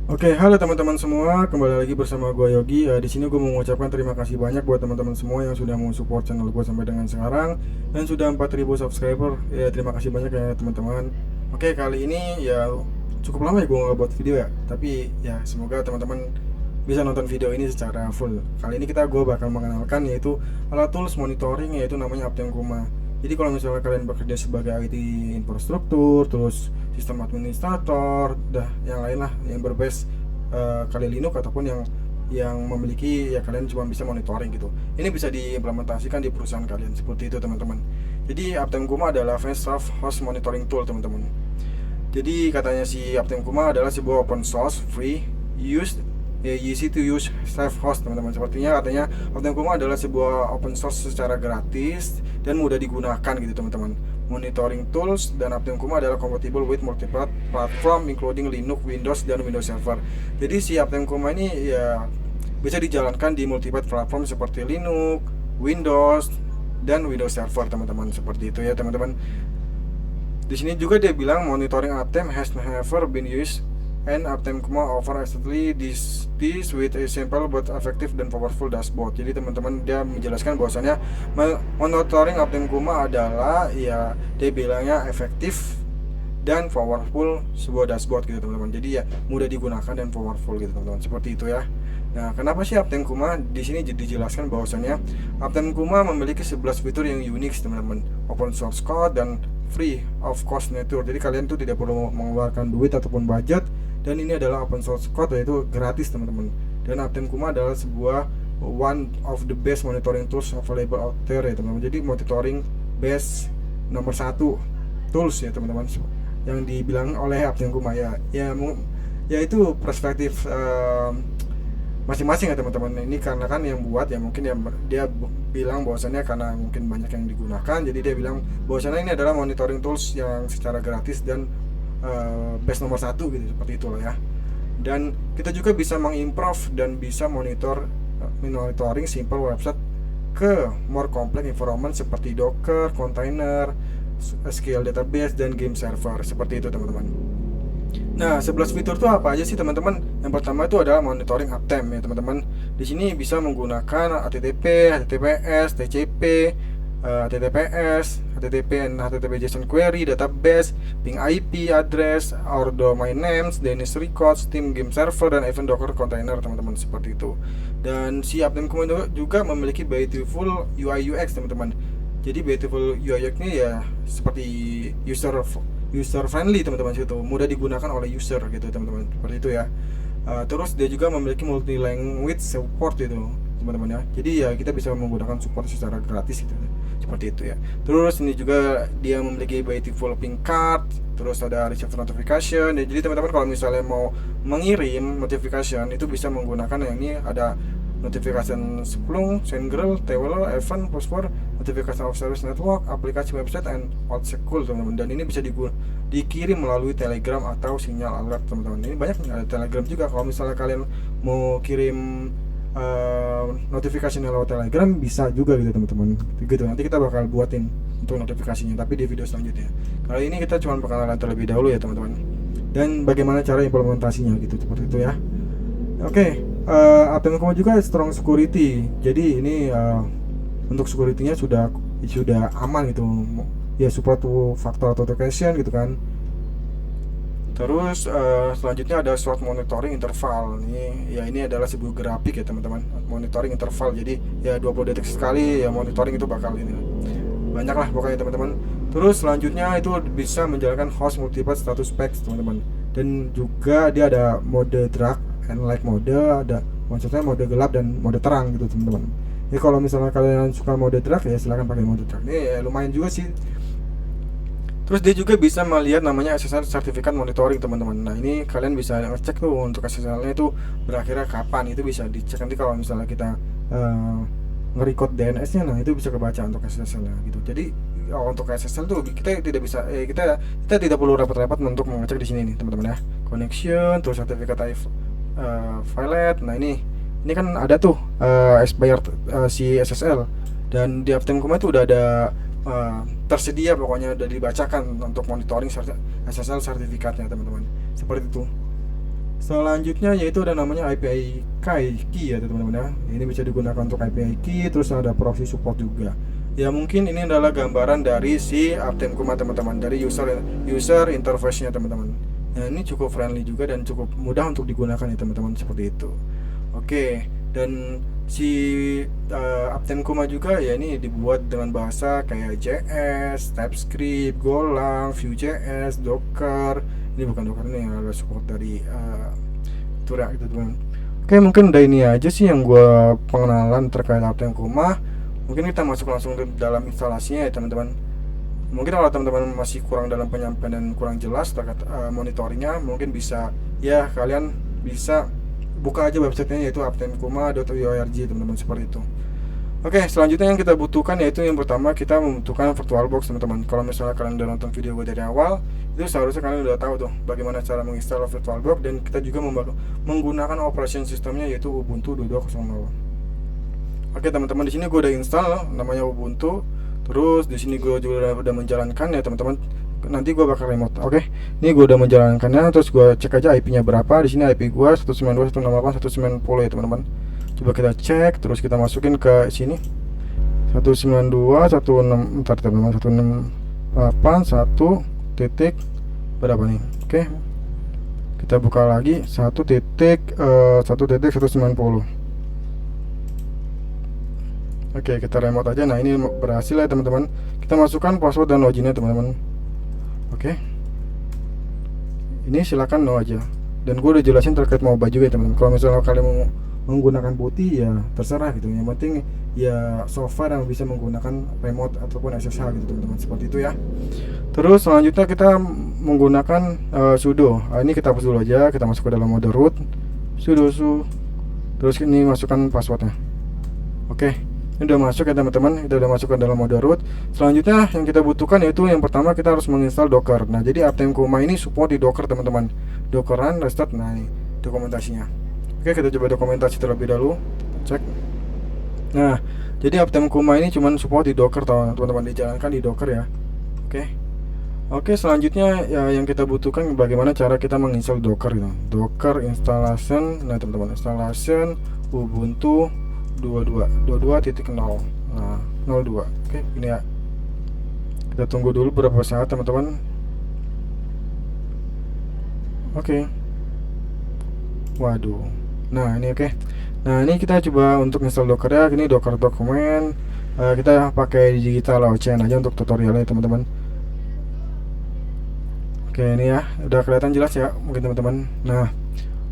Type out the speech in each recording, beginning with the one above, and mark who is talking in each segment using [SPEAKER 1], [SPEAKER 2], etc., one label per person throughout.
[SPEAKER 1] Oke, halo teman-teman semua, kembali lagi bersama gue Yogi. Di sini gue mau mengucapkan terima kasih banyak buat teman-teman semua yang sudah mau support channel gue sampai dengan sekarang dan sudah 4.000 subscriber. Ya, terima kasih banyak ya teman-teman. Oke, kali ini ya cukup lama ya gue nggak buat video ya, tapi ya semoga teman-teman bisa nonton video ini secara full. Kali ini gue bakal mengenalkan yaitu alat tools monitoring, yaitu namanya Aptem Kuma. Jadi kalau misalnya kalian bekerja sebagai IT infrastruktur, terus sistem administrator, yang lain lah yang berbase kali Linux ataupun yang memiliki, ya kalian cuma bisa monitoring gitu. Ini bisa diimplementasikan di perusahaan kalian seperti itu teman-teman. Jadi Aptem Kuma adalah advanced host monitoring tool teman-teman. Jadi katanya si Aptem Kuma adalah sebuah open source, free, used, easy to use self host teman-teman. Sepertinya katanya Aptem Kuma adalah sebuah open source secara gratis dan mudah digunakan gitu teman-teman. Monitoring tools dan Aptem Kuma adalah compatible with multiple platform including Linux, Windows dan Windows Server. Jadi si Aptem Kuma ini ya bisa dijalankan di multiple platform seperti Linux, Windows dan Windows Server teman-teman. Seperti itu ya teman-teman. Di sini juga dia bilang monitoring Aptem has never been used and Aptem Kuma offer exactly this with a simple but effective dan powerful dashboard. Jadi teman-teman dia menjelaskan bahwasannya monitoring Aptem Kuma adalah ya dia bilangnya efektif dan powerful sebuah dashboard gitu teman-teman. Jadi ya mudah digunakan dan powerful gitu teman-teman. Seperti itu ya. Nah, kenapa sih Aptem Kuma? Di sini dijelaskan bahwasannya Aptem Kuma memiliki 11 fitur yang unik teman-teman. Open source code dan free of cost nature. Jadi kalian tuh tidak perlu mengeluarkan duit ataupun budget, dan ini adalah open source code, yaitu gratis teman-teman. Dan Aptem Kuma adalah sebuah one of the best monitoring tools available out there ya teman-teman. Jadi monitoring best nomor satu tools ya teman-teman yang dibilang oleh Aptem Kuma ya itu perspektif masing-masing ya teman-teman. Ini karena kan yang buat ya mungkin dia bilang bahwasannya karena mungkin banyak yang digunakan, jadi dia bilang bahwasannya ini adalah monitoring tools yang secara gratis dan best nomor satu gitu, seperti itulah ya. Dan kita juga bisa mengimprove dan bisa monitoring simple website ke more complex environment seperti Docker, container, SQL database dan game server, seperti itu teman-teman. Nah, 11 fitur itu apa aja sih teman-teman? Yang pertama itu adalah monitoring Aptem ya teman-teman. Di sini bisa menggunakan HTTP, HTTPS, TCP, HTTPS, HTTP and HTTP JSON query, database, ping IP address, our domain names, DNS records, Steam game server dan even Docker container teman-teman, seperti itu. Dan si Aptem juga memiliki beautiful UI UX teman-teman. Jadi beautiful UI UX ini ya seperti user friendly teman-teman, situ mudah digunakan oleh user gitu teman-teman, seperti itu ya. Terus dia juga memiliki multi language support itu teman-teman ya, jadi ya kita bisa menggunakan support secara gratis gitu, seperti itu ya. Terus ini juga dia memiliki by developing card, terus ada receive notification ya. Jadi teman-teman kalau misalnya mau mengirim notification itu bisa menggunakan yang ini, ada notification Splunk, SendGirl, Tewel, Event, Postword, notification of service network, aplikasi website, and OutSchool teman-teman. Dan ini bisa dikirim melalui Telegram atau sinyal alert teman-teman. Ini banyak ada Telegram juga. Kalau misalnya kalian mau kirim notifikasi lewat Telegram bisa juga gitu teman-teman. Gitu nanti kita bakal buatin untuk notifikasinya, tapi di video selanjutnya. Kali ini kita cuma perkenalan terlebih dahulu ya teman-teman. Dan bagaimana cara implementasinya gitu, seperti itu ya. Oke, Aptem Kuma juga strong security. Jadi ini untuk security-nya sudah aman gitu. Ya support factor authentication gitu kan. Terus selanjutnya ada SWOT monitoring interval. Ini adalah sebuah grafik ya teman-teman. Monitoring interval. Jadi ya 20 detik sekali ya monitoring itu bakal ini. Banyak lah pokoknya teman-teman. Terus selanjutnya itu bisa menjalankan host multiple status packs teman-teman. Dan juga dia ada mode dark and light mode, ada maksudnya mode gelap dan mode terang gitu teman-teman. Jadi kalau misalnya kalian suka mode dark ya silahkan pakai mode dark. Ini lumayan juga sih. Terus dia juga bisa melihat namanya SSL sertifikat monitoring teman-teman. Nah ini kalian bisa ngecek tuh untuk SSL-nya itu berakhirnya kapan, itu bisa dicek nanti kalau misalnya kita nge-record DNS-nya, nah itu bisa kebaca untuk SSL-nya gitu. Jadi untuk SSL tuh kita tidak bisa kita tidak perlu repot-repot untuk mengecek di sini nih teman-teman ya. Connection, terus sertifikat file. Nah ini kan ada tuh expired si SSL, dan di Aptem Kuma itu udah ada tersedia, pokoknya udah dibacakan untuk monitoring SSL sertifikatnya teman-teman, seperti itu. Selanjutnya yaitu ada namanya API key ya teman-teman ya. Ini bisa digunakan untuk API key, terus ada proxy support juga. Ya mungkin ini adalah gambaran dari si Aptime Kuma teman-teman, dari user interface-nya teman-teman. Nah ini cukup friendly juga dan cukup mudah untuk digunakan ya teman-teman, seperti itu. Oke, dan si Aptime Kuma juga ya ini dibuat dengan bahasa kayak JS, TypeScript, Golang, Vue.js, Docker. Ini bukan Docker, ini yang ada support dari Tura gitu teman. Oke, mungkin udah ini aja sih yang gue pengenalan terkait Aptime Kuma. Mungkin kita masuk langsung ke dalam instalasinya ya teman-teman. Mungkin kalau teman-teman masih kurang dalam penyampaian dan kurang jelas terkait monitoringnya, mungkin bisa ya kalian bisa buka aja websitenya, yaitu aptimekuma.org teman-teman, seperti itu. Oke, selanjutnya yang kita butuhkan yaitu yang pertama kita membutuhkan VirtualBox teman-teman. Kalau misalnya kalian udah nonton video gue dari awal, itu seharusnya kalian udah tahu tuh bagaimana cara menginstal VirtualBox, dan kita juga menggunakan operation systemnya yaitu Ubuntu 22.00. Oke teman-teman, di sini gue udah install namanya Ubuntu. Terus di sini gue juga udah menjalankan ya teman-teman. Nanti gue bakal remote. Oke, ini gue udah menjalankannya. Terus gue cek aja IP-nya berapa. Di sini IP gue 192.168.190 ya teman-teman. Coba kita cek, terus kita masukin ke sini 192.16, bentar teman-teman, 168.1 titik berapa nih. Oke, kita buka lagi 1.1.190. Oke, kita remote aja. Nah ini berhasil ya teman-teman. Kita masukkan password dan loginnya teman-teman. Oke, ini silakan no aja. Dan gue udah jelasin terkait MOBA juga ya teman-teman. Kalau misalnya kalian mau menggunakan putih ya terserah gitu. Yang penting ya software yang bisa menggunakan remote ataupun SSH gitu teman-teman, seperti itu ya. Terus selanjutnya kita menggunakan sudo. Ini kita hapus dulu aja. Kita masuk ke dalam mode root, sudo su. Terus ini masukkan passwordnya. Oke, ini udah masuk ya teman-teman. Kita udah masuk ke dalam mode root. Selanjutnya yang kita butuhkan yaitu yang pertama kita harus menginstal Docker. Nah jadi Aptime Kuma ini support di Docker teman-teman. Docker run restart. Nah ini dokumentasinya. Oke, kita coba dokumentasi terlebih dahulu. Cek. Nah, jadi Aptime Kuma ini cuman support di Docker teman-teman, dijalankan di Docker ya. Oke, selanjutnya ya yang kita butuhkan bagaimana cara kita menginstal Docker gitu. Docker installation. Nah, teman-teman, installation Ubuntu 22.0. Nah, 02. Oke, ini ya. Kita tunggu dulu beberapa saat, teman-teman. Oke. Waduh. Nah, ini oke. Nah, ini kita coba untuk install Docker ya. Ini Docker dokumen. Kita pakai digital Ocean aja untuk tutorialnya, teman-teman. Oke, ini ya. Udah kelihatan jelas ya, mungkin teman-teman. Nah,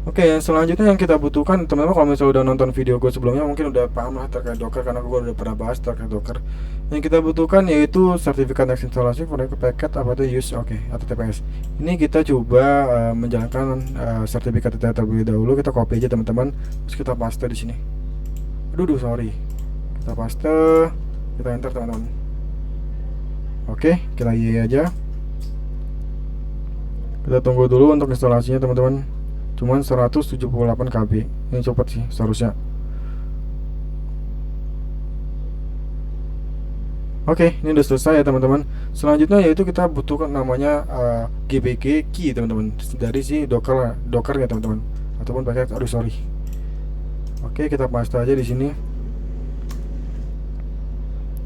[SPEAKER 1] oke, yang selanjutnya yang kita butuhkan teman-teman, kalau misalnya udah nonton video gue sebelumnya mungkin udah paham lah terkait Docker, karena gue udah pernah bahas terkait Docker. Yang kita butuhkan yaitu sertifikat next instalasi for packet apa itu use, atau TPS. Ini kita coba menjalankan sertifikat itu terlebih dahulu. Kita copy aja teman-teman, terus kita paste di sini. Aduh, sorry. Kita paste, kita enter teman-teman. Oke, kita iya aja. Kita tunggu dulu untuk instalasinya teman-teman. Cuman 178 KB. Ini cepat sih seharusnya. Oke, ini udah selesai ya teman-teman. Selanjutnya yaitu kita butuhkan namanya gbg key teman-teman, dari si Docker ya teman-teman, ataupun pakai sorry. Oke, kita paste aja di sini.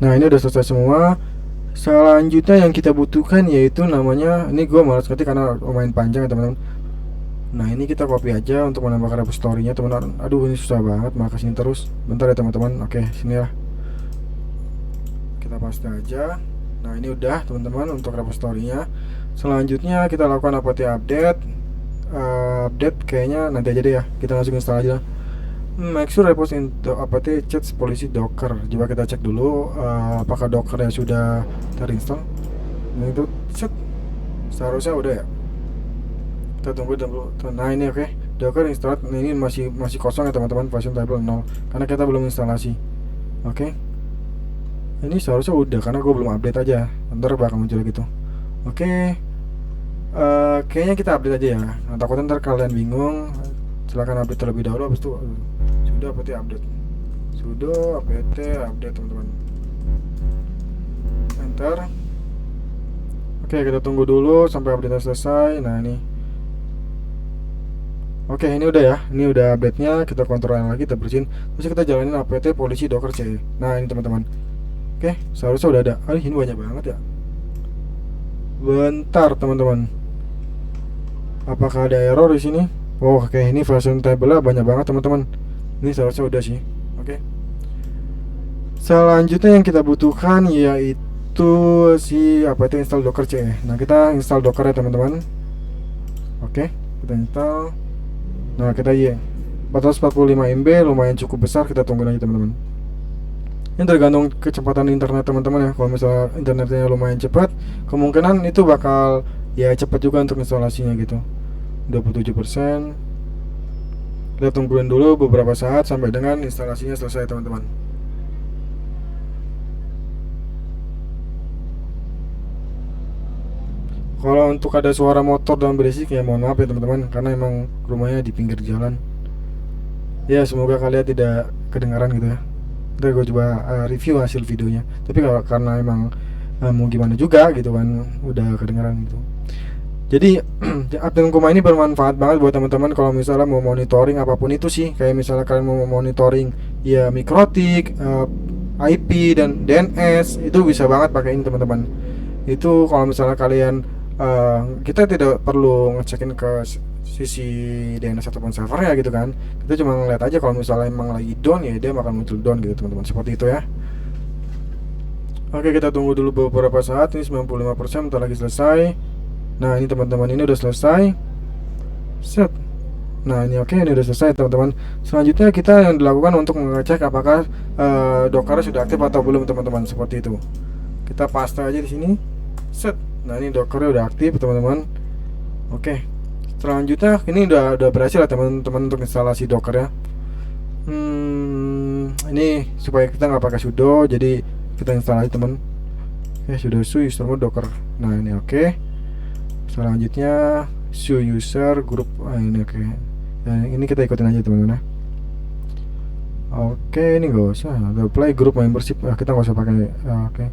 [SPEAKER 1] Nah, ini udah selesai semua. Selanjutnya yang kita butuhkan yaitu namanya, ini gue malas ngerti karena lumayan panjang ya teman-teman. Nah, ini kita copy aja untuk menambahkan repository-nya teman-teman. Aduh, ini susah banget, makasih terus. Bentar ya teman-teman. Oke, sini ya. Kita paste aja. Nah, ini udah teman-teman untuk repository-nya. Selanjutnya kita lakukan apt update. Update kayaknya nanti aja deh ya. Kita langsung install aja. Make sure repos into apt chat policy docker. Coba kita cek dulu apakah docker ya sudah terinstall. Nah, itu set. Seharusnya udah ya. Kita tunggu dulu. Nah, ini oke. Docker install. Nah, ini masih kosong ya teman-teman, version table 0 karena kita belum instalasi. Oke. Ini seharusnya udah karena gue belum update aja. Ntar bakal muncul gitu. Oke. Kayaknya kita update aja ya. Nah, takutnya ntar kalian bingung. Silahkan update terlebih dahulu. Habis itu sudah apt update. Sudo apt update teman-teman. Enter. Oke, kita tunggu dulu sampai update selesai. Nah, ini. Oke, ini udah ya, ini udah update-nya. Kita kontrol lagi, kita bersihin, terus kita jalanin apt polisi docker c. Nah ini teman-teman. Oke, seharusnya udah ada. Ini banyak banget ya. Bentar teman-teman, apakah ada error di sini? Oh, oke, ini version table banyak banget teman-teman. Ini seharusnya udah sih. Oke. Selanjutnya yang kita butuhkan yaitu si install docker c. Nah kita install docker ya teman-teman. Oke, kita install. Nah kita 445 MB lumayan cukup besar, kita tunggu lagi teman-teman. Ini tergantung kecepatan internet teman-teman ya. Kalau misalnya internetnya lumayan cepat, kemungkinan itu bakal ya cepat juga untuk instalasinya gitu. 27%. Kita tungguin dulu beberapa saat sampai dengan instalasinya selesai teman-teman. Kalau untuk ada suara motor dan berisik ya mohon maaf ya teman-teman, karena emang rumahnya di pinggir jalan. Ya semoga kalian tidak kedengaran gitu ya. Ntar gue coba review hasil videonya. Tapi kalau karena emang mau gimana juga gitu kan, udah kedengaran gitu. Jadi Aptim Kuma ini bermanfaat banget buat teman-teman kalau misalnya mau monitoring apapun itu sih. Kayak misalnya kalian mau monitoring ya mikrotik, IP dan DNS, itu bisa banget pakai ini teman-teman. Itu kalau misalnya kalian kita tidak perlu ngecekin ke sisi DNS ataupun servernya gitu kan. Kita cuma ngeliat aja kalau misalnya emang lagi down ya dia bakal muncul down gitu teman-teman, seperti itu ya. Oke, kita tunggu dulu beberapa saat. Ini 95% bentar lagi selesai. Nah ini teman-teman, ini udah selesai. Set. Nah ini oke, ini udah selesai teman-teman. Selanjutnya kita yang dilakukan untuk mengecek apakah Docker sudah aktif atau belum teman-teman, seperti itu. Kita paste aja di sini. Set. Nah ini Docker udah aktif teman-teman. Oke. Selanjutnya ini udah berhasil ya teman-teman untuk instalasi Docker ya. Ini supaya kita nggak pakai sudo, jadi kita install aja teman. Oke, sudo su user mode Docker. Nah ini oke. Selanjutnya su user group. Ini oke. Nah, ini kita ikutin aja teman-teman ya. Oke, ini gak usah apply group membership. Kita nggak usah pakai. Oke,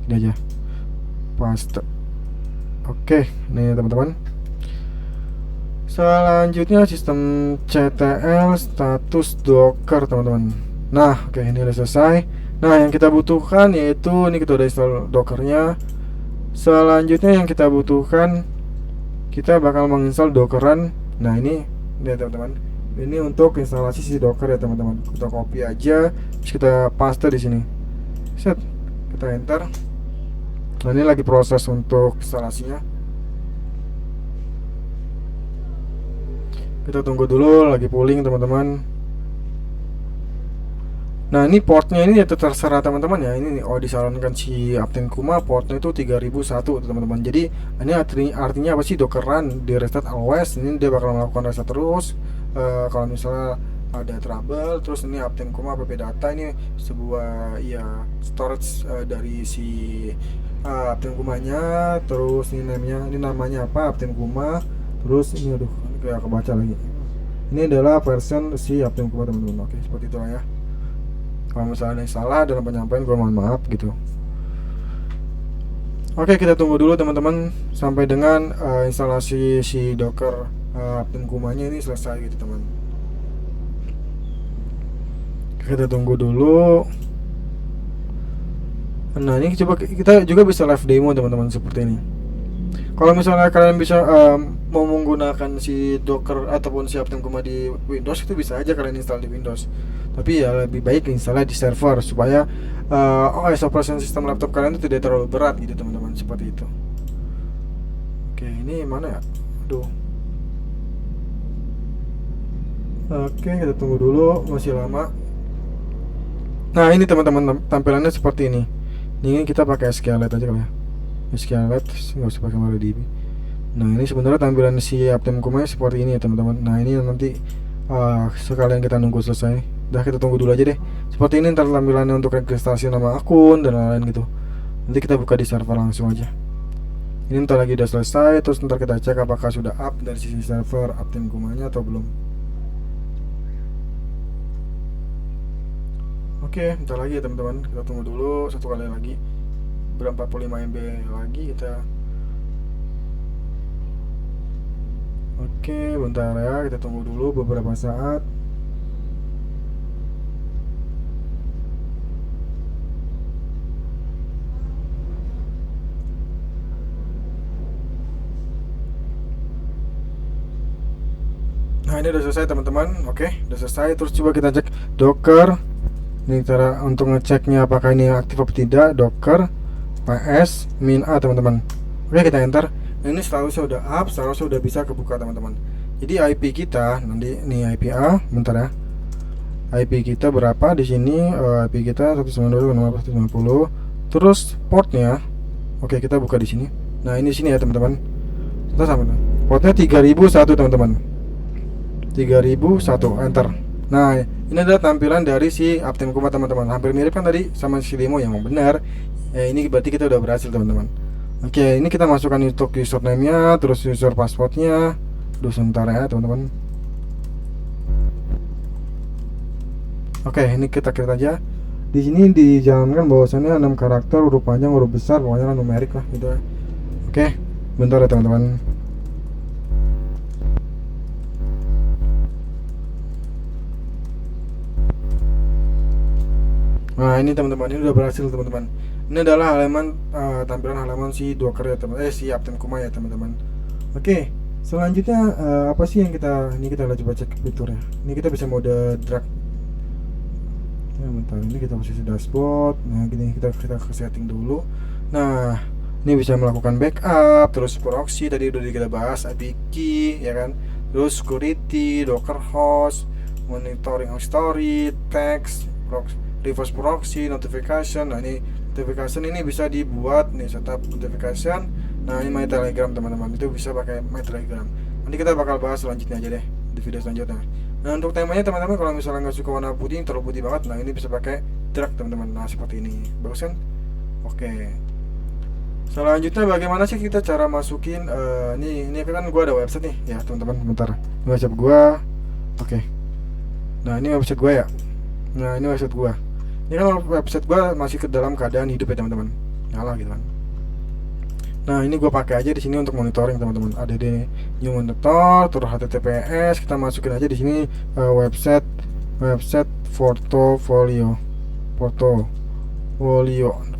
[SPEAKER 1] ini aja paste. Oke, ini teman-teman. Selanjutnya sistem CTL status Docker teman-teman. Nah oke, ini udah selesai. Nah yang kita butuhkan yaitu ini kita udah install Dockernya. Selanjutnya yang kita butuhkan, kita bakal menginstal Dockeran. Nah ini teman-teman, ini untuk instalasi si Docker ya teman-teman. Kita copy aja, terus kita paste di sini. Set, kita enter. Nah ini lagi proses untuk instalasinya. Kita tunggu dulu, lagi pooling teman-teman. Nah ini portnya ini ya terserah teman-teman ya. Ini disarankan si Aptim Kuma portnya itu 3001 teman-teman. Jadi ini artinya apa sih, Docker run di restart always. Ini dia bakal melakukan restart terus. Kalau misalnya ada trouble, terus ini Aptim Kuma app data ini sebuah ya storage dari si Aptim Kumanya. Terus ini namanya apa, Aptim Kuma. Terus ini kayak kebaca lagi. Ini adalah version si Aptim Kuma teman-teman. Oke, seperti itu ya. Kalau misalnya ada yang salah dalam penyampaian, gue mohon maaf gitu. Oke, kita tunggu dulu teman-teman sampai dengan instalasi si Docker Aptim Kumanya ini selesai gitu teman. Kita tunggu dulu. Nah ini coba kita juga bisa live demo teman-teman seperti ini. Kalau misalnya kalian bisa mau menggunakan si Docker ataupun si Aptim Kuma di Windows, itu bisa aja kalian install di Windows. Tapi ya lebih baik install di server supaya OS operation system laptop kalian itu tidak terlalu berat gitu teman-teman, seperti itu. Oke, ini mana ya? Aduh. Oke, kita tunggu dulu, masih lama. Nah ini teman-teman, tampilannya seperti ini. Ini kita pakai SQLite aja kali ya. SQLite nggak usah pakai MariaDB. Nah ini sebenarnya tampilan si Aptim Kuma seperti ini ya teman-teman. Nah ini nanti sekalian kita nunggu selesai. Udah, kita tunggu dulu aja deh. Seperti ini ntar tampilannya untuk registrasi nama akun dan lain-lain gitu. Nanti kita buka di server langsung aja. Ini ntar lagi udah selesai. Terus ntar kita cek apakah sudah up dari sisi server Aptim Kumanya atau belum. Oke, bentar lagi ya teman-teman. Kita tunggu dulu satu kali lagi. Berapa 45 MB lagi kita. Oke, bentar ya, kita tunggu dulu beberapa saat. Nah, ini udah selesai teman-teman. Oke, udah selesai. Terus coba kita cek Docker. Ini cara untuk ngeceknya apakah ini aktif atau tidak. Docker ps min a teman-teman. Oke, kita enter. Nah, ini seharusnya udah up, seharusnya udah bisa kebuka teman-teman. Jadi IP kita nanti nih IP A, bentar ya. IP kita berapa di sini? IP kita 192.190. Terus portnya, oke kita buka di sini. Nah ini sini ya teman-teman. Kita sama portnya 3001 teman-teman. 3001 enter. Nah ini adalah tampilan dari si Aptem Kuma teman-teman. Hampir mirip kan tadi sama si demo yang benar. Ini berarti kita udah berhasil teman-teman. Oke, ini kita masukkan untuk username-nya, terus user passwordnya. Duh sebentar ya teman-teman. Oke, ini kita klik aja. Di sini dijalankan bahwasannya 6 karakter, huruf panjang, huruf besar, pokoknya numerik lah gitu ya. Oke, bentar ya teman-teman. Nah ini teman-teman, ini udah berhasil teman-teman. Ini adalah halaman tampilan halaman si Docker ya teman, si Aptem Kuma ya teman-teman. Oke, selanjutnya apa sih yang ini kita coba cek fiturnya. Ini kita bisa mode drag. Ya, bentar, ini kita posisi dashboard. Nah gini kita ke setting dulu. Nah ini bisa melakukan backup, terus proxy tadi udah kita bahas, IP key ya kan, terus security, docker host, monitoring story, text, reverse proxy, notification. Nah ini notification ini bisa dibuat nih, setup notification. Nah ini my telegram teman-teman, itu bisa pakai my telegram. Nanti kita bakal bahas selanjutnya aja deh di video selanjutnya. Nah untuk temanya teman-teman, kalau misalnya nggak suka warna putih, terlalu putih banget, nah ini bisa pakai drag teman-teman. Nah seperti ini, bagus kan? Oke. Selanjutnya bagaimana sih kita cara masukin ini kan gua ada website nih ya teman-teman. Bentar, ini website gua. Oke. Nah ini website gua ya. Nah ini website gua. Ini kan website gua masih ke dalam keadaan hidup ya teman-teman. Nyala gitu kan. Nah ini gue pakai aja di sini untuk monitoring teman-teman. Ada di new monitor, terus HTTPS. Kita masukin aja di sini website portfolio,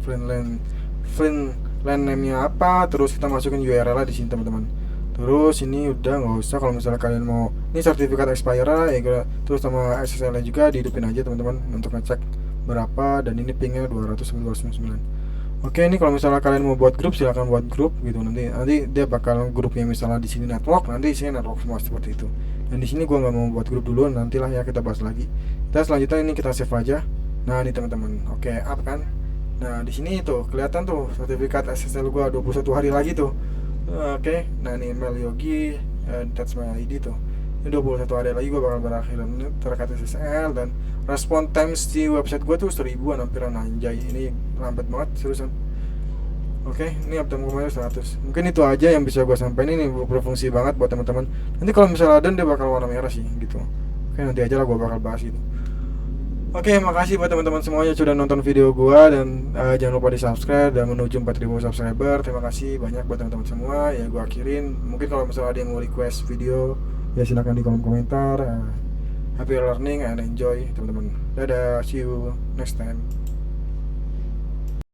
[SPEAKER 1] friend name-nya apa. Terus kita masukin URL di sini teman-teman. Terus ini udah nggak usah, kalau misalnya kalian mau ini sertifikat expire ya, terus sama SSL juga dihidupin aja teman-teman untuk ngecek berapa, dan ini pingnya 200-299. Oke, ini kalau misalnya kalian mau buat grup silahkan buat grup gitu. Nanti dia bakal grupnya misalnya di sini network, nanti di sini network semua seperti itu. Dan di sini gua nggak mau buat grup dulu, nantilah ya kita bahas lagi. Kita selanjutnya ini kita save aja. Nah, ini teman-teman. Oke, up kan. Nah, di sini tuh kelihatan tuh sertifikat SSL gua 21 hari lagi tuh. Oke. Nah, ini email Yogi, that's my ID tuh. Ini 21 hari lagi gua bakal berakhir terkait SSL, dan respon times di website gue tuh 1000-an, hampiran anjay. Ini lambat banget seriusan. Oke, ini update kemarin 100. Mungkin itu aja yang bisa gue sampaikan, ini berfungsi banget buat teman-teman. Nanti kalau misalnya ada dia bakal warna merah sih gitu. Oke, nanti aja lah gue bakal bahas itu. Oke, makasih buat teman-teman semuanya sudah nonton video gue, dan jangan lupa di subscribe dan menuju 4000 subscriber. Terima kasih banyak buat teman-teman semua. Ya gue akhirin. Mungkin kalau misalnya ada yang mau request video, ya silahkan di kolom komentar. Happy learning and enjoy teman-teman. Dadah, see you next time.